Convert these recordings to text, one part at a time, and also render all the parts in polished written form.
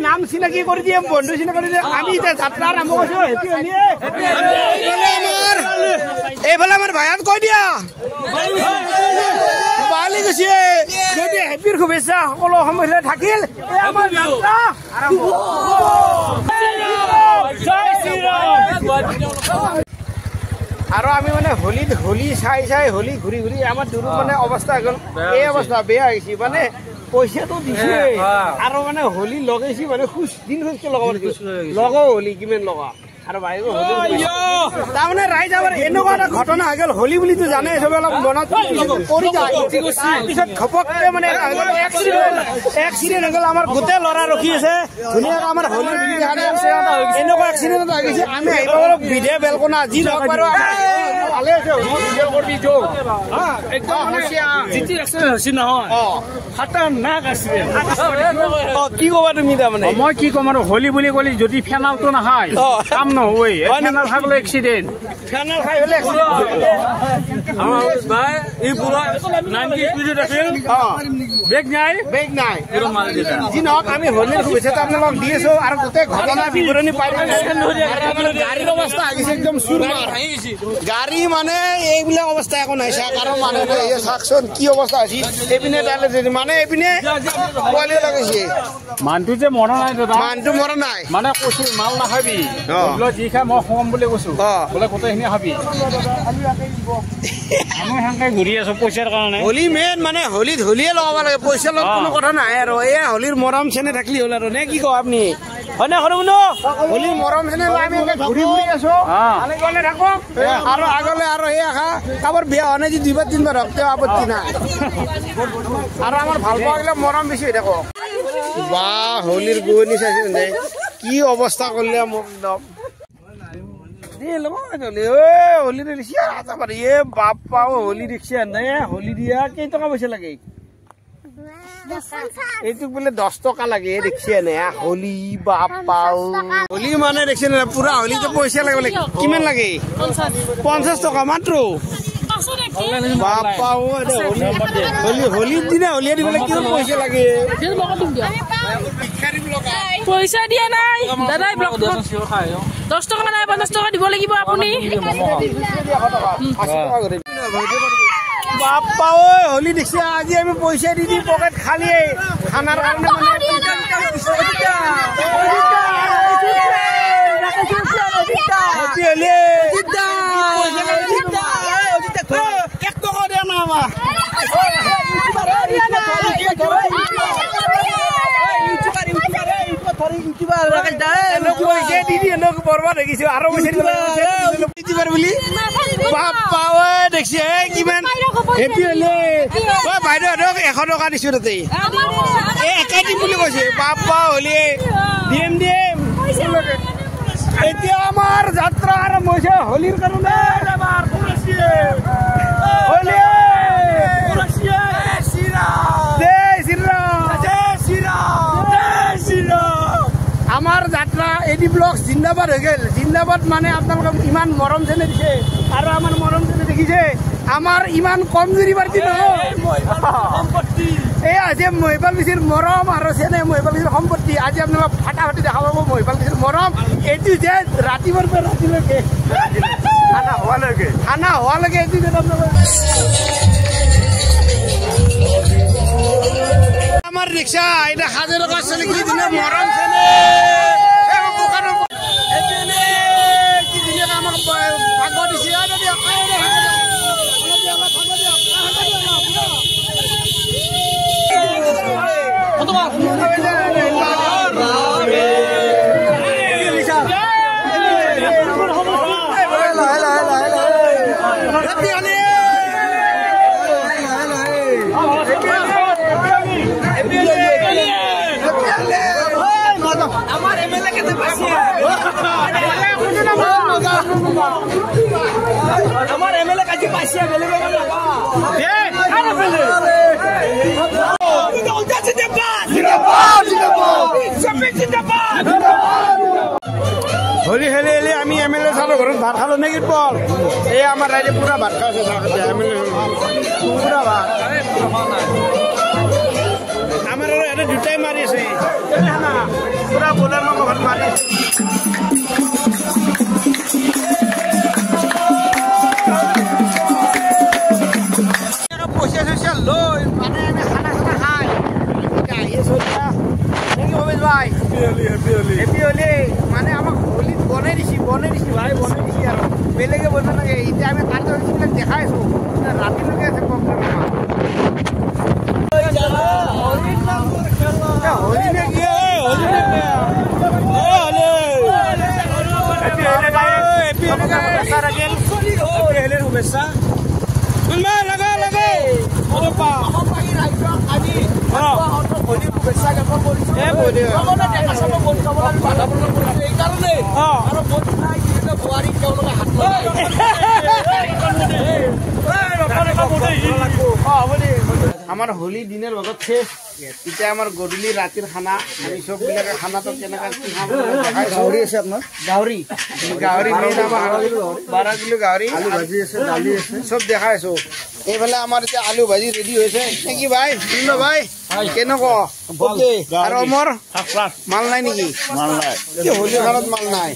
নাম চিনাকি কৰি দিয়ে বন্ধু চিনাকি কৰি দিয়ে আমি এতিয়া যাত্ৰা আৰম্ভ কৰিছো এইফালে আমাৰ ভাইয়াত কৈ দিয়া বালি গৈছে যদি হেপিৰ শুভেচ্ছা সকলো সময়তে থাকিল আমাৰ যাত্ৰা আৰু আমি মানে হোলী চাই হোলী ঘূৰি ঘূৰি আমাৰ দূৰ মানে অৱস্থা গ'ল এই অৱস্থা বেয়া হৈছে মানে পইচাটো দিছে আৰু মানে হোলী লগাইছি মানে খুচ দিন খুচকে লগাব লগাও হোলী কিমান লগা আৰু বাহিৰ তাৰমানে ৰাইজ আমাৰ এনেকুৱা এটা ঘটনা হৈ গ'ল হোলী বুলিতো জানে চবে অলপ মনত পৰি যায় পিছত ঘপককে মানে এক্সিডেণ্ট হৈ গ'ল আমাৰ গোটেই ল'ৰা ৰখি আছে ধুনীয়াকৈ আমাৰ হোলী এনেকুৱা এক্সিডেণ্ট হৈ গৈছে আমি আহিব অলপ বিধে বেলকনা যি লগ পাৰো ভালে আছে কি কবা তুমি তাৰমানে মই কি কম আৰু হোলী বুলি ক'লে যদি ফেনালটো নাখায় কাম নহয় ফেনাল খাই গ'লে এক্সিডেণ্ট ফেনাল খাই গ'লে বেগ নাই যি নহওক আমি হোলীৰ শুভেচ্ছা আপোনালোকক দি আছো আৰু গোটেই ঘটনা বিৱৰণী পাই গাড়ীৰ অৱস্থা আহিছে একদম চুৰমাৰ গাড়ী মানে এইবিলাক অৱস্থা একো নাই চাওক আৰু মানুহে চাওকচোন কি অৱস্থা হৈছে এইপিনে মানে এইপিনে পোৱালি লাগিছে মানুহটো যে মৰা নাই দাদা মানুহটো মৰা নাই মানে কৈছো মাল নাখাবি যি খাই মই খুৱাম বুলি কৈছো বোলে গোটেইখিনি খাবি আমি সেনেকে ঘূৰি আছো পইচাৰ কাৰণে হোলী মেইন মানে হোলীত হোলীয়ে লগাব লাগে পইচা লগত কোনো কথা নাই আৰু এয়া হোলীৰ মৰম চেনে থাকিলে হ'ল আৰু নে কি কওঁ আপুনি হয় নে সৰু মুনু হোলীৰ মৰম চেনে আমি ঘূৰি ঘূৰি আছো ভালে গ'লে থাকো আৰু আগলে আৰু এয়া খা কাৰোবাৰ বিয়া হোৱা নাই যদি 2-3 বাৰ হওক তেওঁ আপত্তি নাই আৰু আমাৰ ভাল পোৱা গ'লে মৰম বেছি হৈ থাকক বা হোলীৰ গুৱনি চাইছে নে কি অৱস্থা কৰিলে মোক একদম হোলী ৰিক্সা বাপ্পা হোলী ৰিক্সা নে হোলী দিয়া কেইটকা পইচা লাগে এইটো বোলে 10 টকা লাগে ৰিক্সা নে হোলী বাপ্পা হোলী মানে ৰিক্সা নে পুৰা হোলীতে পইচা লাগে বোলে কিমান লাগে 50 টকা মাত্ৰ বাপ্পা হোলীৰ দিনা হোলীয়া দিবলৈ কিমান পইচা লাগে পইচা দিয়া নাই দাদাই 10 টকা নাই 50 টকা দিব লাগিব আপুনি বাপ্পা হোলী দেখছি আজি আমি পইচা দি দি পকেট খালি খানার কারণে বরবাদ হয়ে গেছে আরো বুলি বাপ্পা দেখছি কিমান হেপি হলে বাইদেউ 100 টকা দিছো তাতে একাই দিম বুলি কৈছে বাপ্পা হলে দিম এতিয়া আমাৰ যাত্ৰা আৰম্ভ হৈছে হোলীৰ কাৰণে আমার যাত্রা এডি ব্লক জিন্দাবাদ হয়ে গেল জিন্দাবাদ মানে আপনার ইমান মরম জেনে দিছে আর আমার মরম জেনে দেখিছে আমার ইমান কমজোরি বাড়তি সম্পত্তি এই আজি মহিপাল বিচির মরম আর সেনে মহিপাল বিচির সম্পত্তি আজি আপনার ফাটাফাটি দেখা পাব মহিপাল বিচির মরম এইটো যে ৰাতিপুৱাৰ পৰা ৰাতিলৈকে খানা হোৱালৈকে এইটো যে আমার রিক্সা এটা 1000 টাকা চলে কি দিনে মরম সেনে আমার এমএলএ কাছে পাইছে বেলে বেলে লাগা দে আর বেলে হোলি হেলে এলে আমি এমএলএ সাহেবের ঘৰত ভাত খালো নেকি বল এই আমার রাইজে পুরা ভাত খাওয়াছে এমএলএ পুরা ভাত আমার এটা দুটাই মারিছে পুরা বোলার মাংস ভাত মারিছে পয়সা চইসা লৈ মানে আমি খানা খানা খাই আহি চলিয়া নাকি হবে ভাই হেপি হলি মানে আমাক হোলিত বনাই দিছি ভাই বনাই দিছি আৰু বেলেগে বনাব নালাগে এতিয়া আমি কাৰ্যসূচীবিলাক দেখাই আছো ৰাতিলৈকে আছে প্ৰগ্ৰাম হোলি নে কি হোলি নে হেপি হলি শুভেচ্ছা লগে লগে আমার হোলি দিনের লগত শেষ এতিয়া আমার গধূলি রাতের খানা আমি সব বিলাকে খানাটো কেনেকা কি খাম গাহৰি আছে আপনাৰ গাহৰি মেইন আমাৰ 12 কিলো গাহৰি আলু ভাজি আছে দালি আছে সব দেখাই আছো এইফালে আমাৰ এতিয়া আলু ভাজি ৰেডি হয়েছে নাকি ভাই শুনো ভাই কেনেকুৱা আৰু মোৰ মাল নাই নেকি মাল নাই হোলি খানত মাল নাই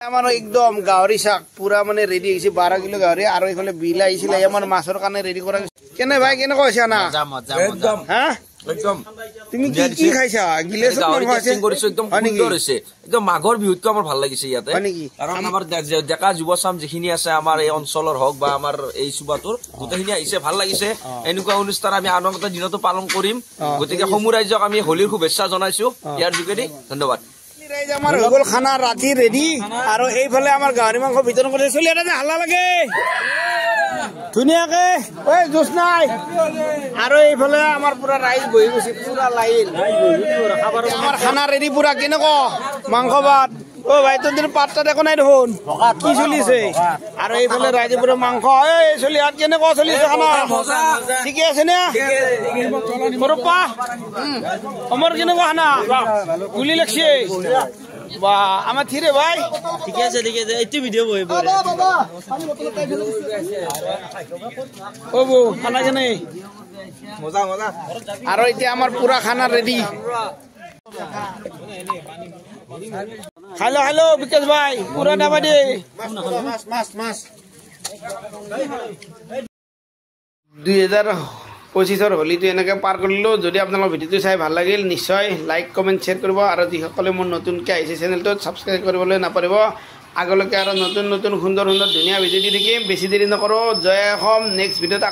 আমাৰ একদম গাহৰি শাক পুৰা মানে ৰেডি হৈছে 12 কিলো গাহৰি আৰু এইফালে বিল আহিছিল আমাৰ মাছৰ কাৰণে ৰেডি কৰা কেনে ভাই কেনেকুৱা হৈছে না একদম হা একদম তুমি কি খাইছা গিলেছ কৰিছো একদম সুন্দৰ হৈছে একদম মাঘৰ বিহুতটো আমাৰ ভাল লাগিছে ইয়াতে কাৰণ আমাৰ ডেকা যুৱচাম যিখিনি আছে আমাৰ এই অঞ্চলৰ হওক বা আমাৰ এই সুবাটোৰ গোটেইখিনি আহিছে ভাল লাগিছে এনেকুৱা অনুষ্ঠান আমি আনন্দ দিনতো পালন কৰিম গতিকে সমূহ ৰাইজক আমি হোলীৰ শুভেচ্ছা জনাইছো ইয়াৰ যোগেদি ধন্যবাদ ৰাইজ আমাৰ হৈ গ'ল খানা ৰাতি ৰেডি আৰু এইফালে আমাৰ গাহৰি মাংস বিতৰণ কৰিছে চলি এটা হাল্লা লাগে ধুনীয়াকে ঐ জোচ নাই আৰু এইফালে আমাৰ পুৰা ৰাইজ বহি গৈছে পুৰা লাইন আমাৰ খানা ৰেডি পুৰা কেনেকুৱা মাংস ভাত ও ভাই তোৰ পাত্তা দেখো নাই দেখোন কি চলিছে আৰু এইফালে ৰাইজে পুৰা মাংস এই চলি হাত কেনেকুৱা চলিছে খানা ঠিকে আছে নে সৰুপা আমাৰ কেনেকুৱা খানা গুলি লাগছে বা আমার থিরে ভাই ঠিক আছে একটু ভিডিও বইব ও বউ খানা কেনে মজা আর এতিয়া আমার পুরা খানা রেডি হ্যালো বিকাশ ভাই পুরা নামা দে মাছ 2025 হোলিটো এনেকৈ পাৰ কৰিলোঁ যদি আপোনালোকৰ ভিডিঅ'টো চাই ভাল লাগিল নিশ্চয় লাইক কমেণ্ট শ্বেয়াৰ কৰিব আৰু যিসকলে মোৰ নতুনকৈ আহিছে চেনেলটোত ছাবস্ক্ৰাইব কৰিবলৈ নাপাহৰিব আগলৈকে আৰু নতুন সুন্দৰ ধুনীয়া ভিডিঅ' দি থাকিম বেছি দেৰি নকৰোঁ জয় অসম নেক্সট ভিডিঅ'ত